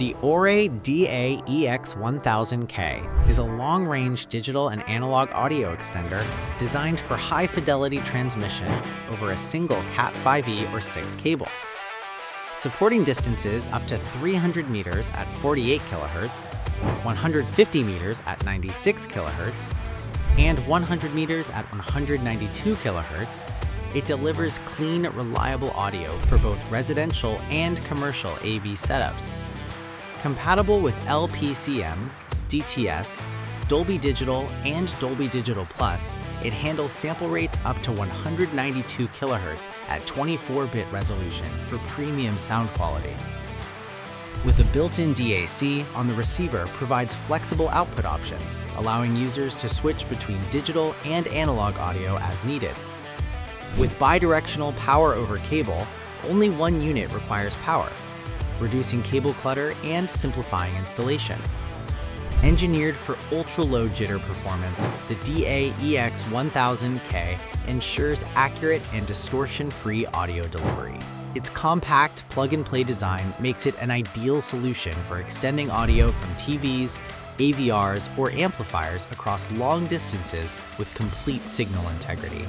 The OREI DA-EX1000K is a long-range digital and analog audio extender designed for high-fidelity transmission over a single Cat5e or 6 cable. Supporting distances up to 300 meters at 48 kHz, 150 meters at 96 kHz, and 100 meters at 192 kHz, it delivers clean, reliable audio for both residential and commercial AV setups. Compatible with LPCM, DTS, Dolby Digital, and Dolby Digital Plus, it handles sample rates up to 192 kHz at 24-bit resolution for premium sound quality. With a built-in DAC on the receiver provides flexible output options, allowing users to switch between digital and analog audio as needed. With bidirectional power over cable, only one unit requires power, reducing cable clutter and simplifying installation. Engineered for ultra-low jitter performance, the DA-EX1000K ensures accurate and distortion-free audio delivery. Its compact plug-and-play design makes it an ideal solution for extending audio from TVs, AVRs, or amplifiers across long distances with complete signal integrity.